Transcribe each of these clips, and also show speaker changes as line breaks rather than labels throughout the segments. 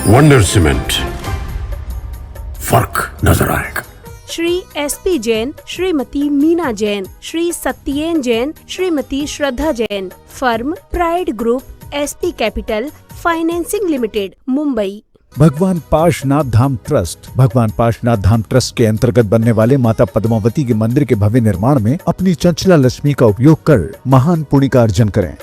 Wonder cement, फर्क नजर आएगा।
Shri SP Jain, Shrimati Meena Jain, Shri Satyen Jain, Shrimati Shraddha Jain. Firm Pride Group, SP Capital Financing Limited, Mumbai.
भगवान पार्श्वनाथ धाम ट्रस्ट। भगवान पार्श्वनाथ धाम ट्रस्ट के अंतर्गत बनने वाले माता पद्मावती के मंदिर के भव्य निर्माण में अपनी चंचला लक्ष्मी का उपयोग कर महान पुण्य का अर्जन करें।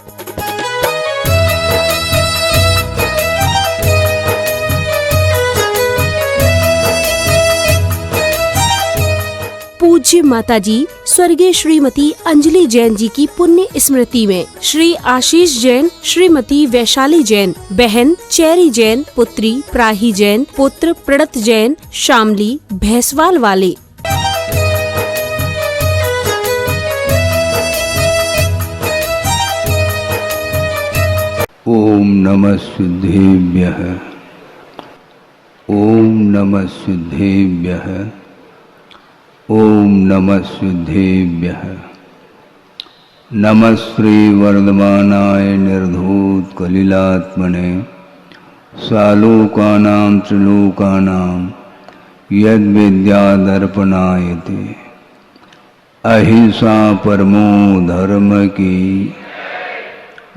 पूज्य माताजी स्वर्गीय श्रीमती अंजलि जैन जी की पुण्य स्मृति में श्री आशीष जैन, श्रीमती वैशाली जैन, बहन चैरी जैन, पुत्री प्राही जैन, पुत्र प्रणत जैन, शामली भैंसवाल वाले।
ओम नमः सिद्धेभ्यः, ओम नमः सिद्धेभ्यः, ओम नमः सिद्धेभ्यः। नमः श्री वर्धमानाय निर्धूत कलिलात्मने सालोकानां त्रिलोकानां यद् विद्यादर्पणायते। अहिंसा परमो धर्म की,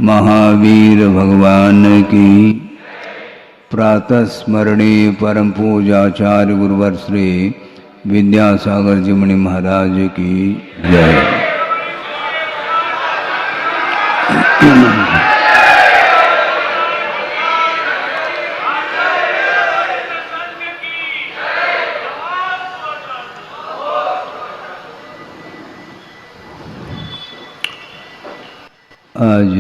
महावीर भगवान की। प्रातः स्मरणे परम पूजाचार्य गुरुवर श्री विद्यासागर जी मुनि महाराज की जय। आज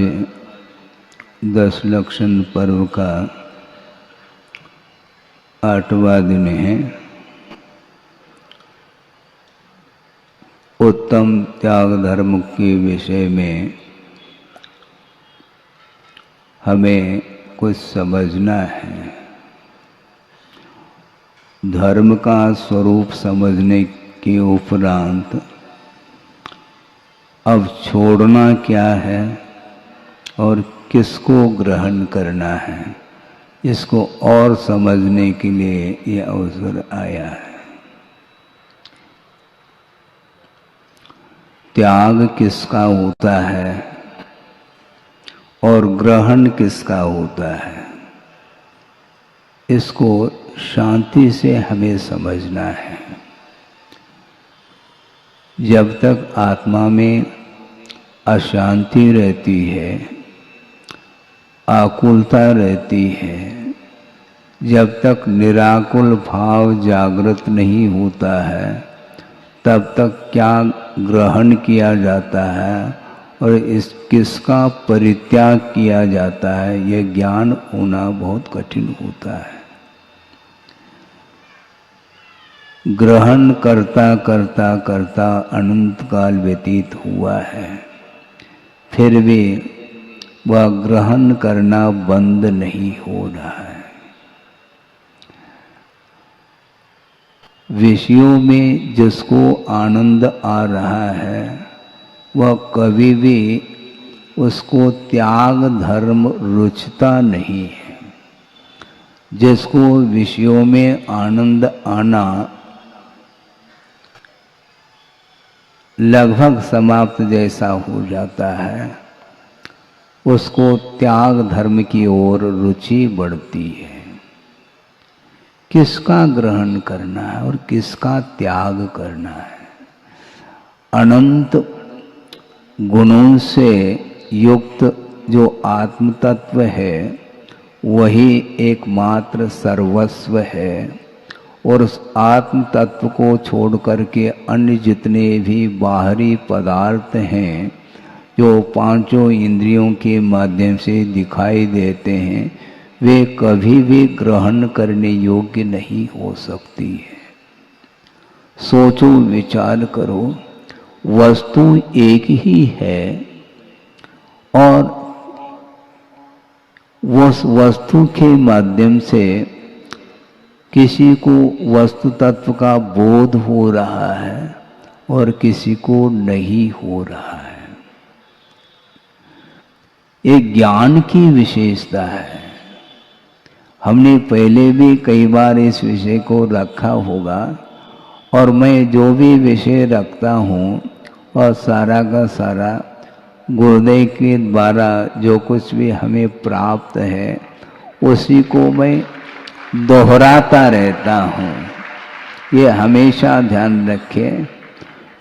दशलक्षण पर्व का 8वां दिन है। उत्तम त्याग धर्म के विषय में हमें कुछ समझना है। धर्म का स्वरूप समझने के उपरांत अब छोड़ना क्या है और किसको ग्रहण करना है, इसको और समझने के लिए ये अवसर आया है। त्याग किसका होता है और ग्रहण किसका होता है, इसको शांति से हमें समझना है। जब तक आत्मा में अशांति रहती है, आकुलता रहती है, जब तक निराकुल भाव जागृत नहीं होता है, तब तक क्या ग्रहण किया जाता है और इस किसका परित्याग किया जाता है, यह ज्ञान होना बहुत कठिन होता है। ग्रहण करता करता करता अनंत काल व्यतीत हुआ है, फिर भी वह ग्रहण करना बंद नहीं हो रहा है। विषयों में जिसको आनंद आ रहा है वह कभी भी उसको त्याग धर्म रुचता नहीं है। जिसको विषयों में आनंद आना लगभग समाप्त जैसा हो जाता है, उसको त्याग धर्म की ओर रुचि बढ़ती है। किसका ग्रहण करना है और किसका त्याग करना है। अनंत गुणों से युक्त जो आत्म तत्व है वही एकमात्र सर्वस्व है, और उस आत्म तत्व को छोड़ करके अन्य जितने भी बाहरी पदार्थ हैं जो पांचों इंद्रियों के माध्यम से दिखाई देते हैं, वे कभी भी ग्रहण करने योग्य नहीं हो सकती है। सोचो, विचार करो, वस्तु एक ही है और उस वस्तु के माध्यम से किसी को वस्तु तत्व का बोध हो रहा है और किसी को नहीं हो रहा है। ये ज्ञान की विशेषता है। हमने पहले भी कई बार इस विषय को रखा होगा, और मैं जो भी विषय रखता हूँ और सारा का सारा गुरुदेव के द्वारा जो कुछ भी हमें प्राप्त है उसी को मैं दोहराता रहता हूँ। ये हमेशा ध्यान रखें।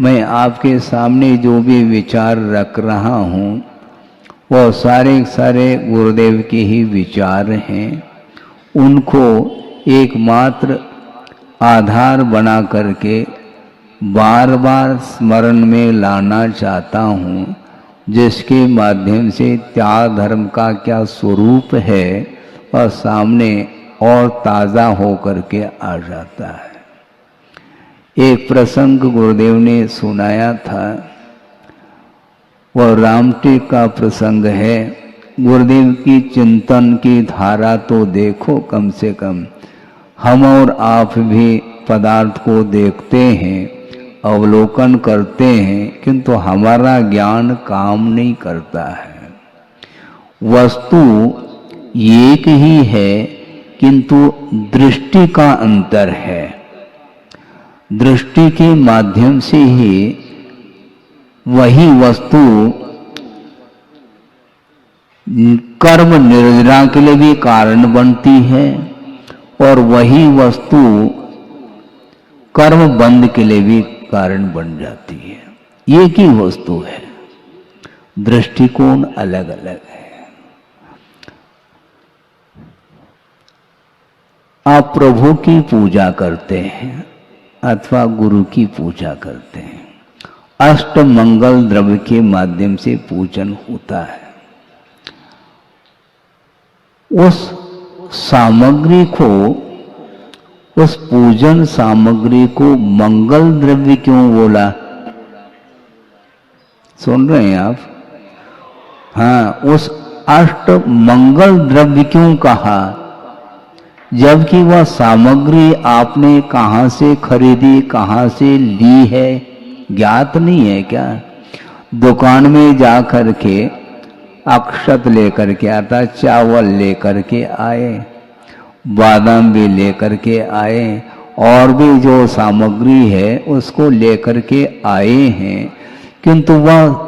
मैं आपके सामने जो भी विचार रख रहा हूँ वो सारे सारे गुरुदेव के ही विचार हैं। उनको एकमात्र आधार बना करके बार बार स्मरण में लाना चाहता हूँ, जिसके माध्यम से त्याग धर्म का क्या स्वरूप है और सामने और ताज़ा हो करके आ जाता है। एक प्रसंग गुरुदेव ने सुनाया था, वह रामटेक का प्रसंग है। गुरुदेव की चिंतन की धारा तो देखो, कम से कम हम और आप भी पदार्थ को देखते हैं, अवलोकन करते हैं, किंतु हमारा ज्ञान काम नहीं करता है। वस्तु एक ही है किंतु दृष्टि का अंतर है। दृष्टि के माध्यम से ही वही वस्तु कर्म निर्जना के लिए भी कारण बनती है और वही वस्तु कर्म बंध के लिए भी कारण बन जाती है। एक ही वस्तु है, दृष्टिकोण अलग अलग है। आप प्रभु की पूजा करते हैं अथवा गुरु की पूजा करते हैं, अष्ट मंगल द्रव्य के माध्यम से पूजन होता है। उस सामग्री को, उस पूजन सामग्री को मंगल द्रव्य क्यों बोला? सुन रहे हैं आप? हाँ, उस अष्ट मंगल द्रव्य क्यों कहा? जबकि वह सामग्री आपने कहाँ से खरीदी, कहाँ से ली है, ज्ञात नहीं है क्या? दुकान में जा कर के अक्षत लेकर के आता, चावल लेकर के आए, बादाम भी लेकर के आए, और भी जो सामग्री है उसको लेकर के आए हैं, किंतु वह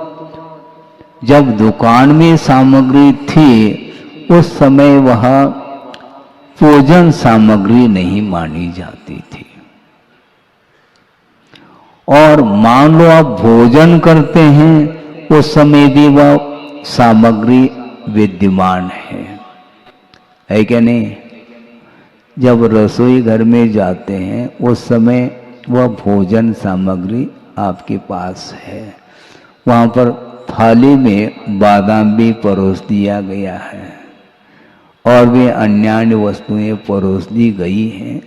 जब दुकान में सामग्री थी उस समय वह पूजन सामग्री नहीं मानी जाती थी। और मान लो आप भोजन करते हैं उस समय भी वह सामग्री विद्यमान है क्या नहीं? जब रसोई घर में जाते हैं उस समय वह भोजन सामग्री आपके पास है। वहाँ पर थाली में बादाम भी परोस दिया गया है और भी अन्य वस्तुएं परोस दी गई हैं,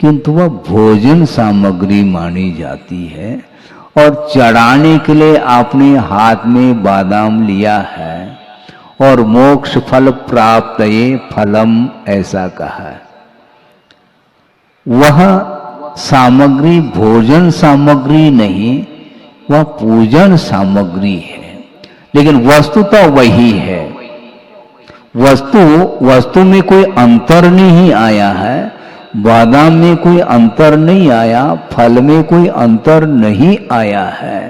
किंतु वह भोजन सामग्री मानी जाती है। और चढ़ाने के लिए आपने हाथ में बादाम लिया है और मोक्ष फल प्राप्त ये फलम ऐसा कहा है। वह सामग्री भोजन सामग्री नहीं, वह पूजन सामग्री है, लेकिन वस्तु तो वही है। वस्तु में कोई अंतर नहीं आया है, बादाम में कोई अंतर नहीं आया, फल में कोई अंतर नहीं आया है।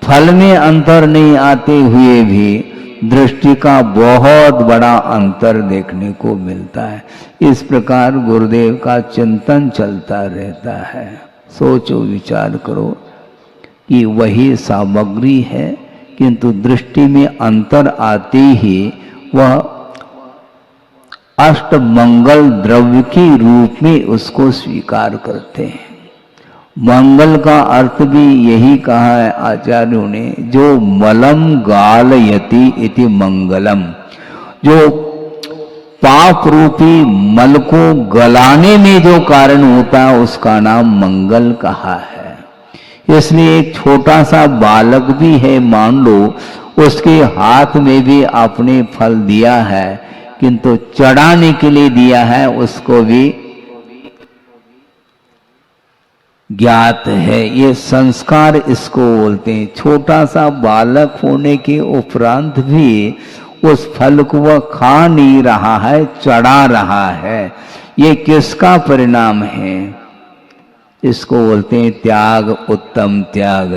फल में अंतर नहीं आते हुए भी दृष्टि का बहुत बड़ा अंतर देखने को मिलता है। इस प्रकार गुरुदेव का चिंतन चलता रहता है। सोचो, विचार करो कि वही सामग्री है, किंतु दृष्टि में अंतर आते ही वह अष्ट मंगल द्रव्य के रूप में उसको स्वीकार करते हैं। मंगल का अर्थ भी यही कहा है आचार्यों ने, जो मलम गालयति इति मंगलम, जो पाप रूपी मल को गलाने में जो कारण होता है उसका नाम मंगल कहा है। इसलिए एक छोटा सा बालक भी है, मान लो उसके हाथ में भी आपने फल दिया है, किंतु चढ़ाने के लिए दिया है, उसको भी ज्ञात है। ये संस्कार इसको बोलते हैं। छोटा सा बालक होने के उपरांत भी उस फल को वह खा नहीं रहा है, चढ़ा रहा है। ये किसका परिणाम है? इसको बोलते हैं त्याग, उत्तम त्याग।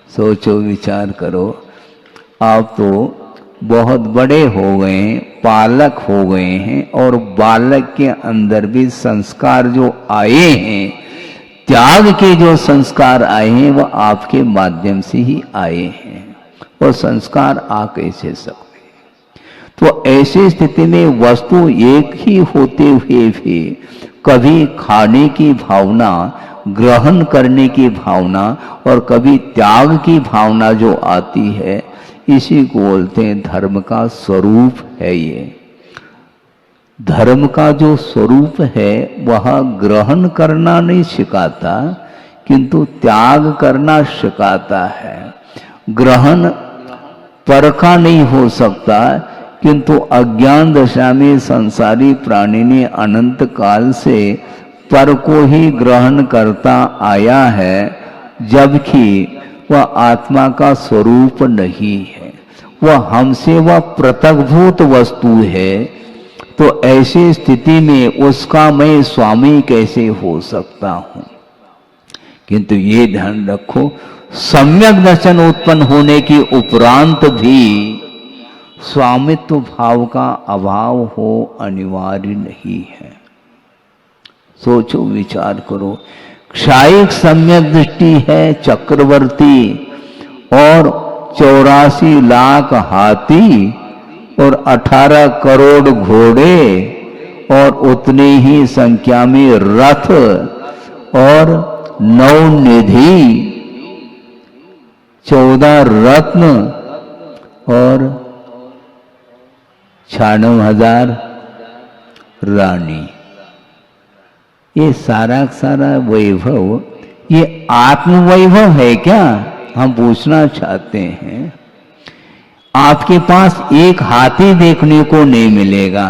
सोचो, विचार करो। आप तो बहुत बड़े हो गए हैं, बालक हो गए हैं, और बालक के अंदर भी संस्कार जो आए हैं, त्याग के जो संस्कार आए हैं, वह आपके माध्यम से ही आए हैं। वो संस्कार आ कैसे सकते? तो ऐसी स्थिति में वस्तु एक ही होते हुए भी कभी खाने की भावना, ग्रहण करने की भावना, और कभी त्याग की भावना जो आती है, इसी को बोलते हैं धर्म का स्वरूप है। ये धर्म का जो स्वरूप है वह ग्रहण करना नहीं सिखाता, किंतु त्याग करना सिखाता है। ग्रहण पर का नहीं हो सकता, किंतु अज्ञान दशा में संसारी प्राणी ने अनंत काल से पर को ही ग्रहण करता आया है, जबकि वह आत्मा का स्वरूप नहीं है, वह हमसे वह पृथकभूत वस्तु है। तो ऐसी स्थिति में उसका मैं स्वामी कैसे हो सकता हूं? किंतु ये ध्यान रखो, सम्यक दर्शन उत्पन्न होने के उपरांत भी स्वामित्व भाव का अभाव हो अनिवार्य नहीं है। सोचो, विचार करो। क्षायिक सम्यक दृष्टि है चक्रवर्ती और 84 लाख हाथी और 18 करोड़ घोड़े और उतनी ही संख्या में रथ और 9 निधि, 14 रत्न और 96,000 रानी। ये सारा सारा वैभव ये आत्म वैभव है क्या? हम पूछना चाहते हैं। आपके पास एक हाथी देखने को नहीं मिलेगा,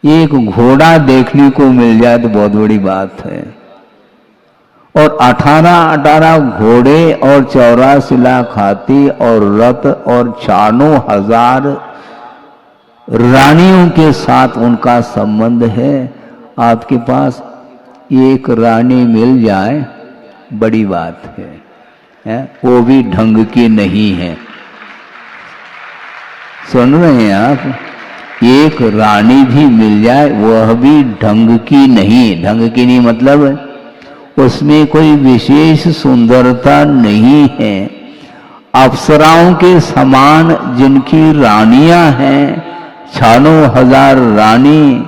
एक घोड़ा देखने को मिल जाए तो बहुत बड़ी बात है। और 18 घोड़े और 84 लाख हाथी और रथ और 96,000 रानियों के साथ उनका संबंध है। आपके पास एक रानी मिल जाए बड़ी बात है? वो भी ढंग की नहीं है। सुन रहे हैं आप? एक रानी भी मिल जाए, वह भी ढंग की नहीं। ढंग की नहीं मतलब उसमें कोई विशेष सुंदरता नहीं है। अप्सराओं के समान जिनकी रानियां हैं, 96,000 रानी,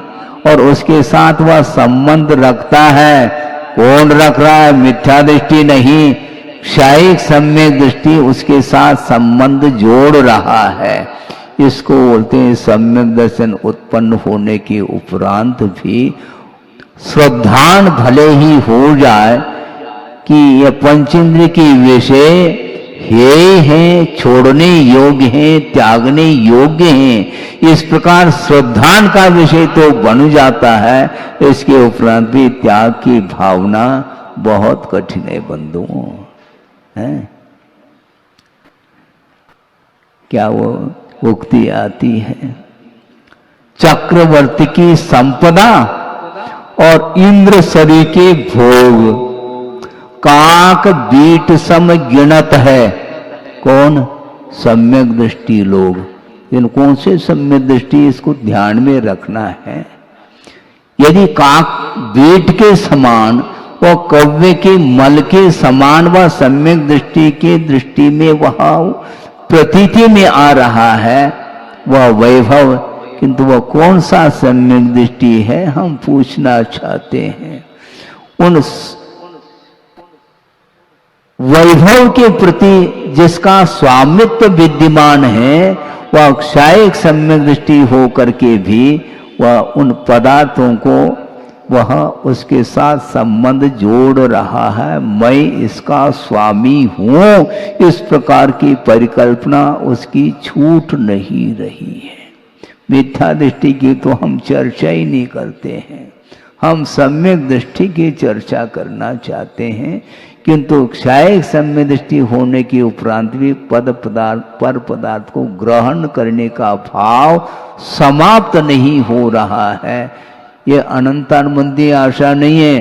और उसके साथ वह संबंध रखता है। कौन रख रहा है? मिथ्या दृष्टि नहीं, क्षायिक सम्यक दृष्टि उसके साथ संबंध जोड़ रहा है। इसको बोलते हैं सम्यक दर्शन उत्पन्न होने के उपरांत भी श्रद्धान भले ही हो जाए कि यह पंचेंद्र की विषय हे हैं, छोड़ने योग्य हैं, त्यागने योग्य हैं, इस प्रकार श्रद्धान का विषय तो बन जाता है। इसके उपरांत भी त्याग की भावना बहुत कठिन है बंधुओं। है क्या वो उक्ति आती है, चक्रवर्ती की संपदा और इंद्र सरी के भोग काक बीट सम गिनत है। कौन? सम्यक दृष्टि लोग। इन कौन से सम्यक दृष्टि? इसको ध्यान में रखना है। यदि काक बीट के समान और कव्य के मल के समान वह सम्यक दृष्टि के दृष्टि में वह प्रतीति में आ रहा है वह वैभव, किंतु वह कौन सा सम्यक दृष्टि है हम पूछना चाहते हैं। उन वैभव के प्रति जिसका स्वामित्व विद्यमान है, वह क्षायिक सम्यक दृष्टि हो करके भी वह उन पदार्थों को वह उसके साथ संबंध जोड़ रहा है। मैं इसका स्वामी हूं, इस प्रकार की परिकल्पना उसकी छूट नहीं रही है। मिथ्या दृष्टि की तो हम चर्चा ही नहीं करते हैं, हम सम्यक दृष्टि की चर्चा करना चाहते हैं किंतु क्षय सम्य दृष्टि होने के उपरांत भी पर पदार्थ को ग्रहण करने का भाव समाप्त नहीं हो रहा है। ये अनंतानुबंधी आशा नहीं है,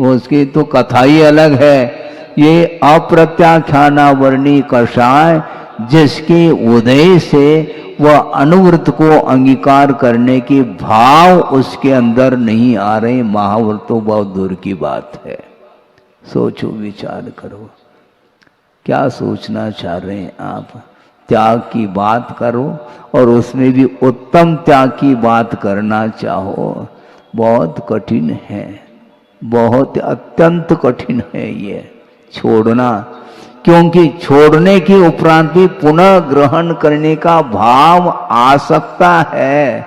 उसकी तो कथा ही अलग है। ये अप्रत्याख्यानावर्णी कषाय जिसके उदय से वह अनुव्रत को अंगीकार करने के भाव उसके अंदर नहीं आ रहे, महाव्रत तो बहुत दूर की बात है। सोचो, विचार करो, क्या सोचना चाह रहे हैं आप? त्याग की बात करो और उसमें भी उत्तम त्याग की बात करना चाहो, बहुत कठिन है, बहुत अत्यंत कठिन है ये छोड़ना। क्योंकि छोड़ने के उपरांत भी पुनः ग्रहण करने का भाव आ सकता है।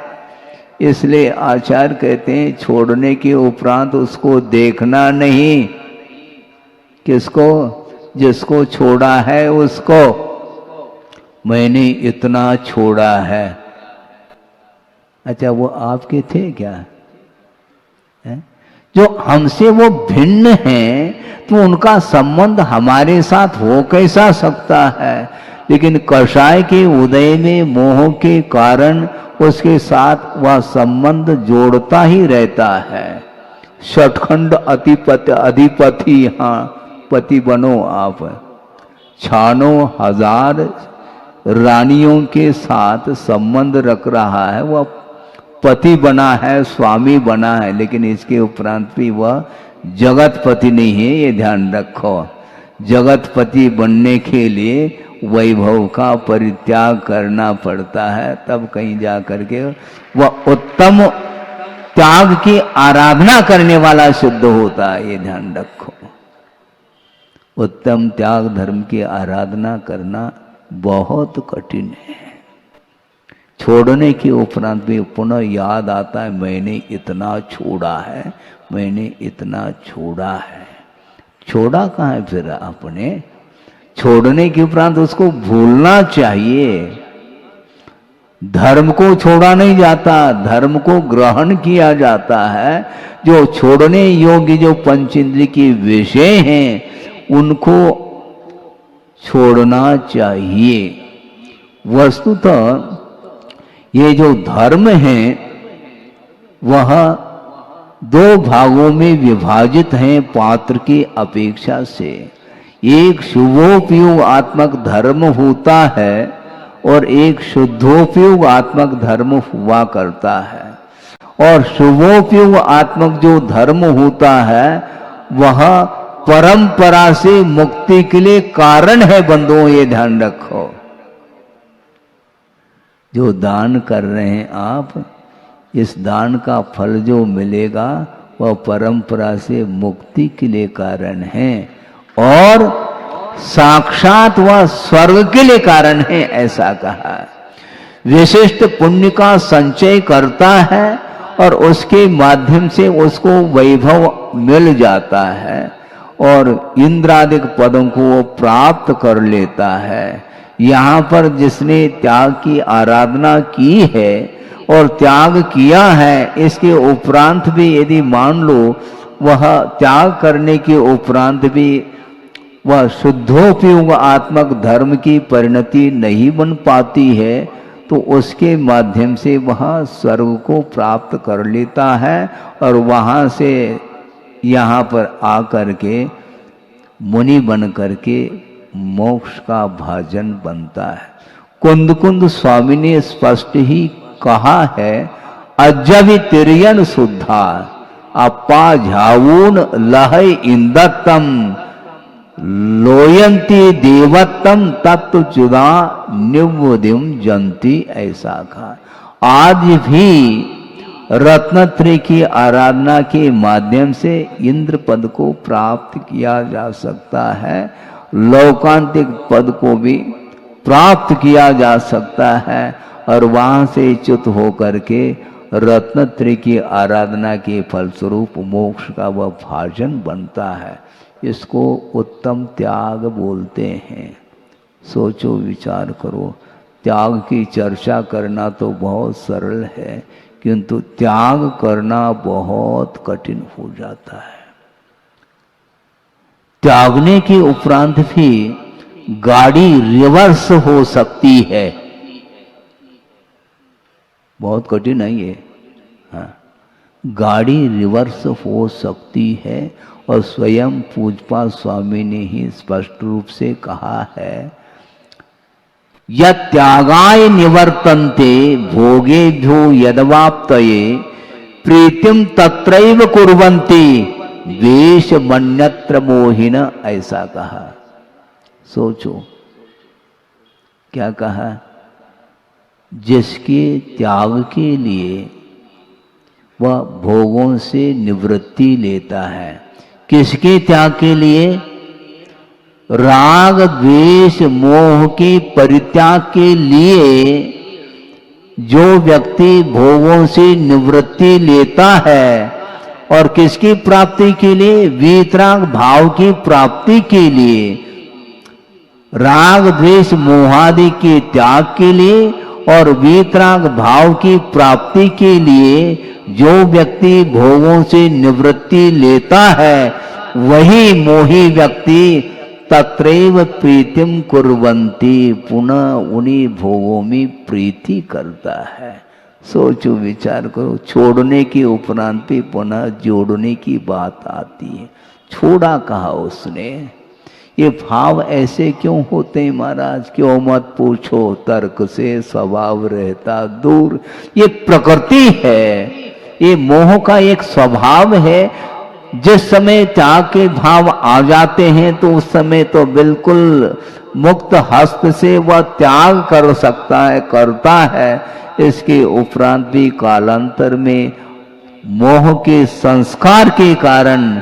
इसलिए आचार्य कहते हैं छोड़ने के उपरांत उसको देखना नहीं। किसको? जिसको छोड़ा है उसको। मैंने इतना छोड़ा है। अच्छा, वो आपके थे क्या? है? जो हमसे वो भिन्न हैं तो उनका संबंध हमारे साथ हो कैसा सकता है? लेकिन कषाय के उदय में मोह के कारण उसके साथ वह संबंध जोड़ता ही रहता है। षटखंड अधिपति, हाँ पति बनो आप, छानो हजार रानियों के साथ संबंध रख रहा है, वह पति बना है, स्वामी बना है, लेकिन इसके उपरांत भी वह जगतपति नहीं है, ये ध्यान रखो। जगतपति बनने के लिए वैभव का परित्याग करना पड़ता है, तब कहीं जा करके वह उत्तम त्याग की आराधना करने वाला सिद्ध होता है, ये ध्यान रखो। उत्तम त्याग धर्म की आराधना करना बहुत कठिन है। छोड़ने के उपरांत भी पुनः याद आता है, मैंने इतना छोड़ा है, मैंने इतना छोड़ा है। छोड़ा कहाँ है फिर आपने? छोड़ने के उपरांत उसको भूलना चाहिए। धर्म को छोड़ा नहीं जाता, धर्म को ग्रहण किया जाता है। जो छोड़ने योग्य जो पंचेंद्रिय के विषय हैं उनको छोड़ना चाहिए। वस्तुतः ये जो धर्म है वह दो भागों में विभाजित हैं पात्र की अपेक्षा से। एक शुभोपयोग आत्मक धर्म होता है और एक शुद्धोपयोग आत्मक धर्म हुआ करता है। और शुभोपयोग आत्मक जो धर्म होता है वह परंपरा से मुक्ति के लिए कारण है। बंधुओं, ये ध्यान रखो। जो दान कर रहे हैं आप, इस दान का फल जो मिलेगा वह परंपरा से मुक्ति के लिए कारण है और साक्षात वह स्वर्ग के लिए कारण है, ऐसा कहा। विशिष्ट पुण्य का संचय करता है और उसके माध्यम से उसको वैभव मिल जाता है और इंद्रादिक पदों को वो प्राप्त कर लेता है। यहाँ पर जिसने त्याग की आराधना की है और त्याग किया है, इसके उपरांत भी यदि मान लो वह त्याग करने के उपरांत भी वह शुद्धोपयोग आत्मक धर्म की परिणति नहीं बन पाती है, तो उसके माध्यम से वह स्वर्ग को प्राप्त कर लेता है और वहाँ से यहाँ पर आकर के मुनि बन करके मोक्ष का भाजन बनता है। कुंद कुंद स्वामी ने स्पष्ट ही कहा है, अजबि तिरयन शुद्धा अपा झावून लहय इंदत्तम लोयंती देवत्तम तत्व चुदा निवदिम जंती, ऐसा कहा। आज भी रत्नत्रय की आराधना के माध्यम से इंद्र पद को प्राप्त किया जा सकता है, लौकांतिक पद को भी प्राप्त किया जा सकता है और वहां से च्युत होकर के रत्नत्रय की आराधना के फलस्वरूप मोक्ष का वह भाजन बनता है। इसको उत्तम त्याग बोलते हैं। सोचो, विचार करो। त्याग की चर्चा करना तो बहुत सरल है, किंतु त्याग करना बहुत कठिन हो जाता है। त्यागने के उपरांत भी गाड़ी रिवर्स हो सकती है। बहुत कठिन है ये। हाँ, गाड़ी रिवर्स हो सकती है और स्वयं पूज्यपाद स्वामी ने ही स्पष्ट रूप से कहा है, यत्यागाय निवर्तन्ते भोगेभ्यो यदवाप्तये प्रीतिम तत्रैव कुर्वन्ति वेश मन्यत्र मोहिन। ऐसा कहा। सोचो क्या कहा, जिसके त्याग के लिए वह भोगों से निवृत्ति लेता है। किसके त्याग के लिए? राग द्वेष मोह के परित्याग के लिए जो व्यक्ति भोगों से निवृत्ति लेता है। और किसकी प्राप्ति के लिए? वीतराग भाव की प्राप्ति के लिए, राग द्वेष मोहादि के त्याग के लिए और वीतराग भाव की प्राप्ति के लिए जो व्यक्ति भोगों से निवृत्ति लेता है, वही मोही व्यक्ति तत्रैव प्रीतिम कुर्वन्ति, पुनः उन्हीं भोगों में प्रीति करता है। सोचो विचार करो, छोड़ने के उपरांत भी पुनः जोड़ने की बात आती है। छोड़ा कहा उसने। ये भाव ऐसे क्यों होते हैं महाराज? क्यों मत पूछो, तर्क से स्वभाव रहता दूर। ये प्रकृति है, ये मोह का एक स्वभाव है। जिस समय त्याग के भाव आ जाते हैं तो उस समय तो बिल्कुल मुक्त हस्त से वह त्याग कर सकता है, करता है। इसके उपरांत भी कालांतर में मोह के संस्कार के कारण,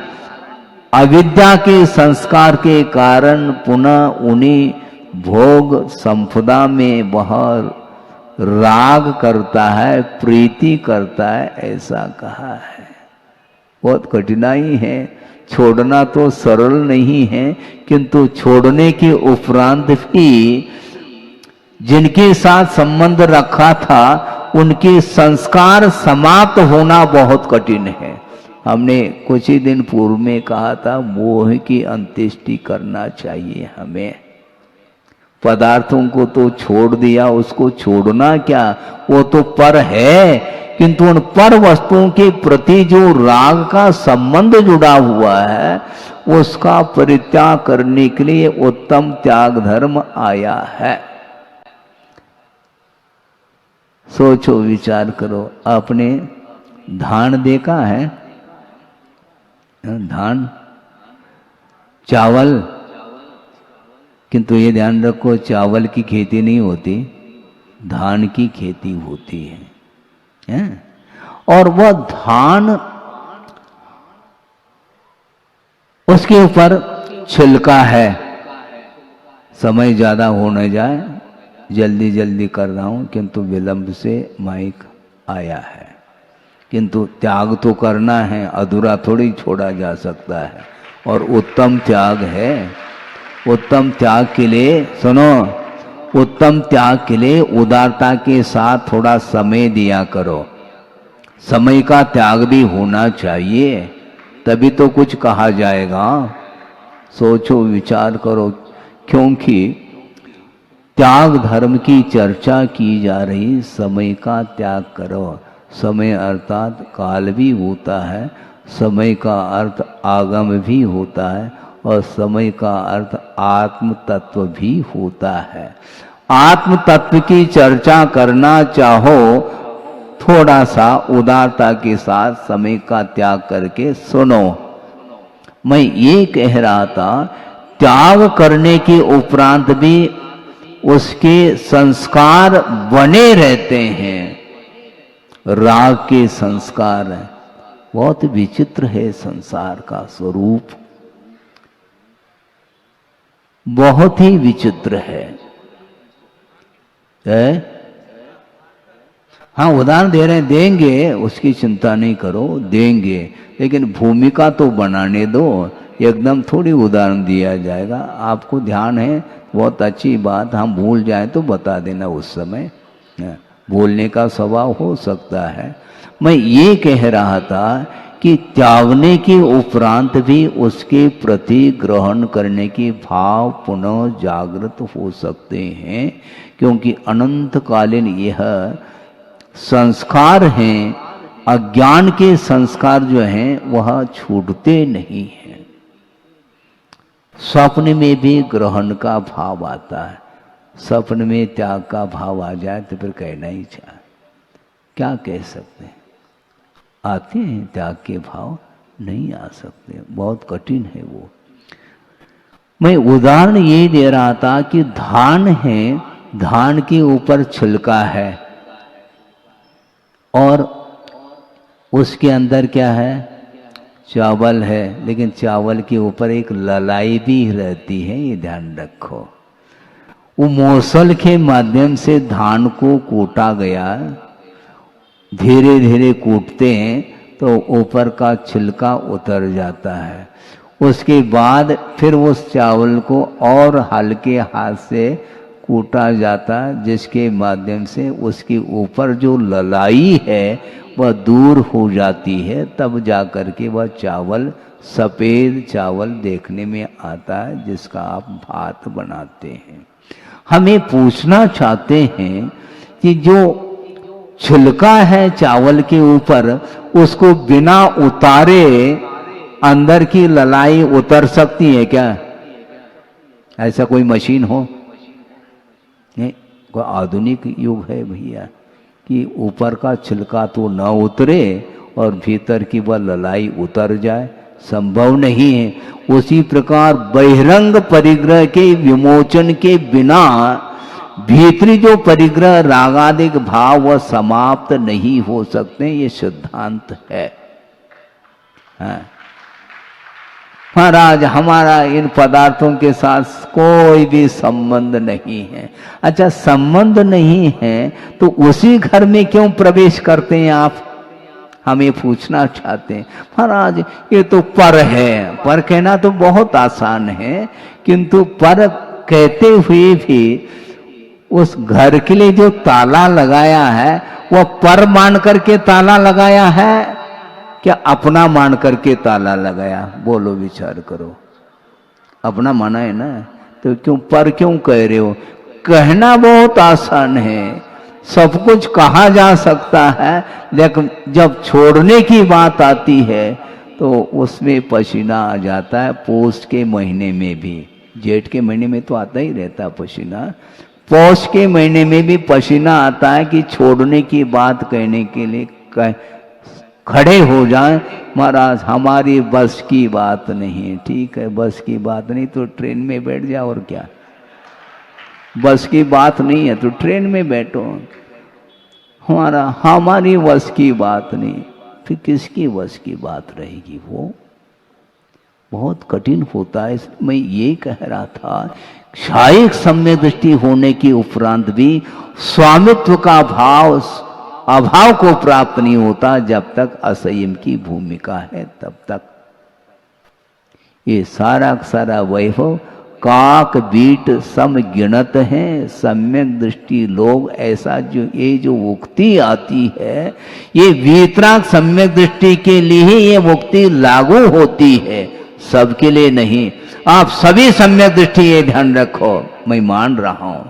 अविद्या के संस्कार के कारण पुनः उन्हीं भोग संपदा में वह राग करता है, प्रीति करता है। ऐसा कहा है। बहुत कठिनाई है, छोड़ना तो सरल नहीं है, किंतु छोड़ने के उपरांत भी जिनके साथ संबंध रखा था उनके संस्कार समाप्त होना बहुत कठिन है। हमने कुछ ही दिन पूर्व में कहा था, मोह की अंत्येष्टि करना चाहिए हमें। पदार्थों को तो छोड़ दिया, उसको छोड़ना क्या, वो तो पर है, किंतु उन पर वस्तुओं के प्रति जो राग का संबंध जुड़ा हुआ है उसका परित्याग करने के लिए उत्तम त्याग धर्म आया है। सोचो विचार करो, आपने धान देखा है? धान, चावल, किंतु ये ध्यान रखो चावल की खेती नहीं होती, धान की खेती होती है। और वह धान, उसके ऊपर छिलका है। समय ज्यादा हो न जाए, जल्दी जल्दी कर रहा हूं, किंतु विलंब से माइक आया है। किंतु त्याग तो करना है, अधूरा थोड़ी छोड़ा जा सकता है। और उत्तम त्याग है। उत्तम त्याग के लिए सुनो, उत्तम त्याग के लिए उदारता के साथ थोड़ा समय दिया करो। समय का त्याग भी होना चाहिए, तभी तो कुछ कहा जाएगा। सोचो विचार करो, क्योंकि त्याग धर्म की चर्चा की जा रही। समय का त्याग करो। समय अर्थात काल भी होता है, समय का अर्थ आगम भी होता है और समय का अर्थ आत्म तत्व भी होता है। आत्म तत्व की चर्चा करना चाहो, थोड़ा सा उदारता के साथ समय का त्याग करके सुनो। मैं ये कह रहा था, त्याग करने के उपरांत भी उसके संस्कार बने रहते हैं। राग के संस्कार है। बहुत विचित्र है संसार का स्वरूप, बहुत ही विचित्र है। हाँ, उदाहरण दे रहे हैं, देंगे, उसकी चिंता नहीं करो, देंगे, लेकिन भूमिका तो बनाने दो। एकदम थोड़ी उदाहरण दिया जाएगा। आपको ध्यान है, बहुत अच्छी बात। हम भूल जाए तो बता देना, उस समय भूलने का स्वभाव हो सकता है। मैं ये कह रहा था कि त्यागने के उपरांत भी उसके प्रति ग्रहण करने के भाव पुनः जागृत हो सकते हैं, क्योंकि अनंतकालीन यह संस्कार हैं, अज्ञान के संस्कार जो हैं वह छूटते नहीं हैं। स्वप्न में भी ग्रहण का भाव आता है, स्वप्न में त्याग का भाव आ जाए तो फिर कहना ही चाहिए, क्या कह सकते हैं। आते हैं त्याग के भाव, नहीं आ सकते, बहुत कठिन है वो। मैं उदाहरण ये दे रहा था कि धान है, धान के ऊपर छिलका है और उसके अंदर क्या है, चावल है, लेकिन चावल के ऊपर एक ललाई भी रहती है, ये ध्यान रखो। वो मूसल के माध्यम से धान को कूटा गया, धीरे धीरे कूटते हैं तो ऊपर का छिलका उतर जाता है। उसके बाद फिर उस चावल को और हल्के हाथ से कूटा जाता है, जिसके माध्यम से उसके ऊपर जो ललाई है वह दूर हो जाती है, तब जा कर के वह चावल सफ़ेद चावल देखने में आता है, जिसका आप भात बनाते हैं। हमें पूछना चाहते हैं कि जो छिलका है चावल के ऊपर, उसको बिना उतारे अंदर की ललाई उतर सकती है क्या? ऐसा कोई मशीन हो? नहीं, कोई आधुनिक युग है भैया कि ऊपर का छिलका तो न उतरे और भीतर की वह ललाई उतर जाए, संभव नहीं है। उसी प्रकार बहिरंग परिग्रह के विमोचन के बिना भीतरी जो परिग्रह रागादिक भाव वह समाप्त नहीं हो सकते, ये सिद्धांत है। हाँ। महाराज हमारा इन पदार्थों के साथ कोई भी संबंध नहीं है। अच्छा, संबंध नहीं है तो उसी घर में क्यों प्रवेश करते हैं आप? हमें पूछना चाहते हैं। महाराज ये तो पर है, पर कहना तो बहुत आसान है, किंतु पर कहते हुए भी उस घर के लिए जो ताला लगाया है वह पर मान करके ताला लगाया है क्या अपना मान करके ताला लगाया? बोलो, विचार करो। अपना माना है ना, तो क्यों पर क्यों कह रहे हो? कहना बहुत आसान है, सब कुछ कहा जा सकता है, लेकिन जब छोड़ने की बात आती है तो उसमें पसीना आ जाता है। पौष के महीने में भी, जेठ के महीने में तो आता ही रहता पसीना, पौष के महीने में भी पसीना आता है कि छोड़ने की बात कहने के लिए खड़े हो जाएं। महाराज हमारी बस की बात नहीं। ठीक है, बस की बात नहीं तो ट्रेन में बैठ जाओ, और क्या। बस की बात नहीं है तो ट्रेन में बैठो। हमारी बस की बात नहीं, फिर किसकी बस की बात रहेगी? वो बहुत कठिन होता है। मैं ये कह रहा था, शायद सम्यक दृष्टि होने के उपरांत भी स्वामित्व का भाव अभाव को प्राप्त नहीं होता जब तक असंयम की भूमिका है, तब तक। ये सारा सारा वैभव काक बीट सम गिनत है, सम्यक दृष्टि लोग ऐसा ये जो मुक्ति आती है, ये वीतराग सम्यक दृष्टि के लिए ही ये मुक्ति लागू होती है, सबके लिए नहीं। आप सभी सम्यक दृष्टि ये ध्यान रखो, मैं मान रहा हूं।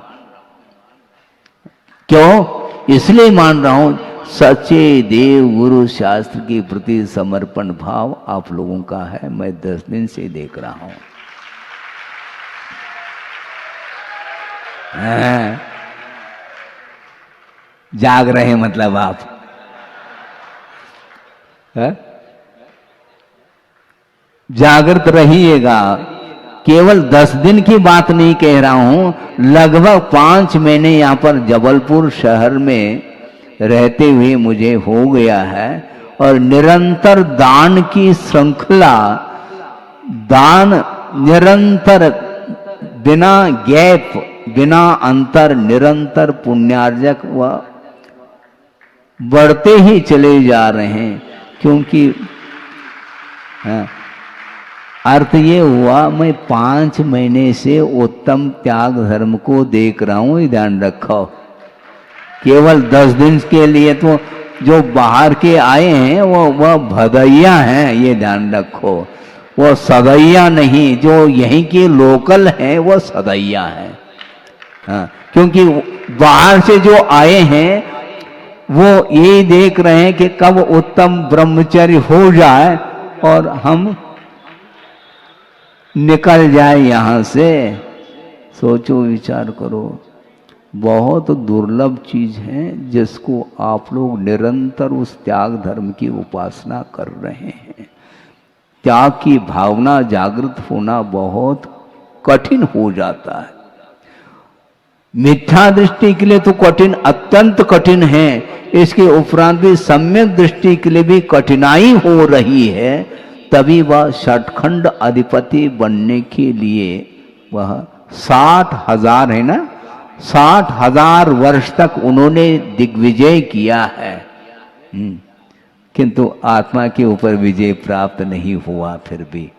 क्यों? इसलिए मान रहा हूं, सच्चे देव गुरु शास्त्र के प्रति समर्पण भाव आप लोगों का है। मैं 10 दिन से देख रहा हूं। जाग रहे हैं मतलब आप जागृत रहिएगा। केवल 10 दिन की बात नहीं कह रहा हूं, लगभग 5 महीने यहाँ पर जबलपुर शहर में रहते हुए मुझे हो गया है, और निरंतर दान की श्रृंखला, दान निरंतर बिना गैप बिना अंतर निरंतर पुण्यार्जक व बढ़ते ही चले जा रहे हैं। क्योंकि अर्थ ये हुआ, मैं 5 महीने से उत्तम त्याग धर्म को देख रहा हूं, ध्यान रखो। केवल 10 दिन के लिए तो जो बाहर के आए हैं वह भदैया हैं, ये ध्यान रखो। वो सदैया नहीं, जो यहीं के लोकल हैं वो सदैया हैं। हाँ, क्योंकि बाहर से जो आए हैं वो यही देख रहे हैं कि कब उत्तम ब्रह्मचर्य हो जाए और हम निकल जाए यहां से। सोचो, विचार करो, बहुत दुर्लभ चीज है जिसको आप लोग निरंतर उस त्याग धर्म की उपासना कर रहे हैं। त्याग की भावना जागृत होना बहुत कठिन हो जाता है। मिथ्या दृष्टि के लिए तो कठिन, अत्यंत कठिन है। इसके उपरांत भी सम्यक दृष्टि के लिए भी कठिनाई हो रही है। तभी वह षटखंड अधिपति बनने के लिए वह 60,000 है ना, 60,000 वर्ष तक उन्होंने दिग्विजय किया है। किंतु आत्मा के ऊपर विजय प्राप्त नहीं हुआ फिर भी,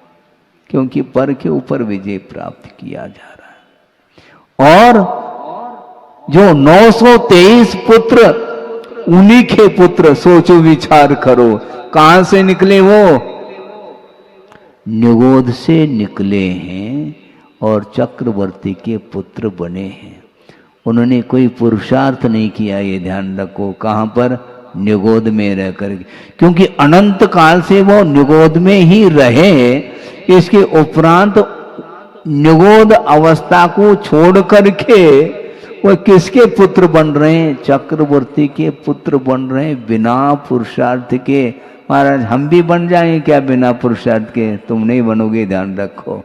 क्योंकि पर के ऊपर विजय प्राप्त किया जा रहा है। और जो 923 पुत्र, उन्हीं के पुत्र, सोचो विचार करो, कहां से निकले वो? निगोध से निकले हैं और चक्रवर्ती के पुत्र बने हैं। उन्होंने कोई पुरुषार्थ नहीं किया, ये ध्यान रखो। कहां पर? निगोध में रह कर, क्योंकि अनंत काल से वो निगोध में ही रहे। इसके उपरांत निगोध अवस्था को छोड़ करके वो किसके पुत्र बन रहे हैं? चक्रवर्ती के पुत्र बन रहे हैं, बिना पुरुषार्थ के। महाराज, हम भी बन जाएं क्या बिना पुरुषार्थ के? तुम नहीं बनोगे, ध्यान रखो।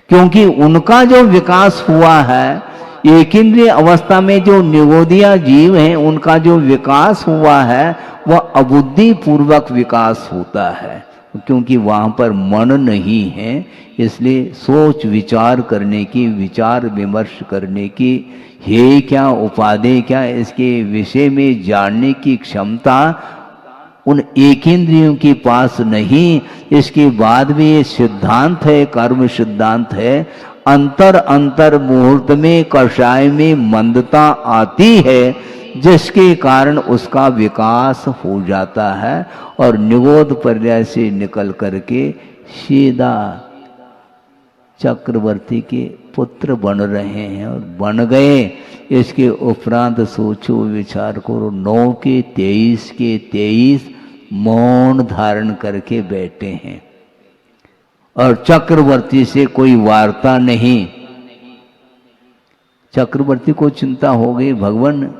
क्योंकि उनका जो विकास हुआ है, एक इंद्रिय अवस्था में जो निगोदिया जीव हैं, उनका जो विकास हुआ है वह अबुद्धि पूर्वक विकास होता है। क्योंकि वहां पर मन नहीं है, इसलिए सोच विचार करने की, विचार विमर्श करने की, हे क्या उपादेय क्या, इसके विषय में जानने की क्षमता उन एक इंद्रियों के पास नहीं। इसके बाद भी ये सिद्धांत है, कर्म सिद्धांत है, अंतर अंतर मुहूर्त में कषाय में मंदता आती है, जिसके कारण उसका विकास हो जाता है और निगोध पर्याय से निकल करके सीधा चक्रवर्ती के पुत्र बन रहे हैं और बन गए। इसके उपरांत सोचो विचार करो, 9 के 23 मौन धारण करके बैठे हैं और चक्रवर्ती से कोई वार्ता नहीं। चक्रवर्ती को चिंता हो गई, भगवान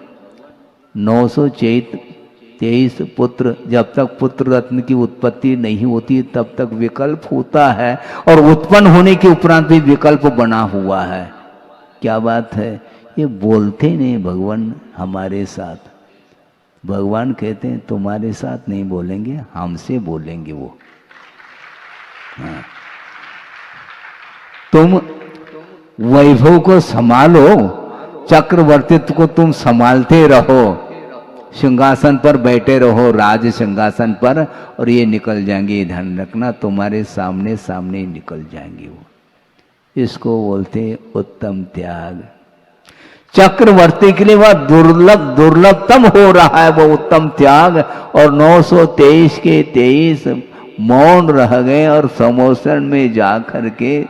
923 पुत्र, जब तक पुत्र रत्न की उत्पत्ति नहीं होती तब तक विकल्प होता है, और उत्पन्न होने के उपरांत भी विकल्प बना हुआ है। क्या बात है, ये बोलते नहीं भगवान हमारे साथ। भगवान कहते हैं तुम्हारे साथ नहीं बोलेंगे, हमसे बोलेंगे वो। हाँ। तुम वैभव को संभालो, चक्रवर्तित्व को तुम संभालते रहो, सिंहासन पर बैठे रहो, राज सिंहासन पर, और ये निकल जाएंगे, ध्यान रखना, तुम्हारे सामने सामने निकल जाएंगे वो। इसको बोलते उत्तम त्याग। चक्रवर्ती के लिए वह दुर्लभतम हो रहा है वो उत्तम त्याग। और 923 के 23 मौन रह गए और समोसन में जा करके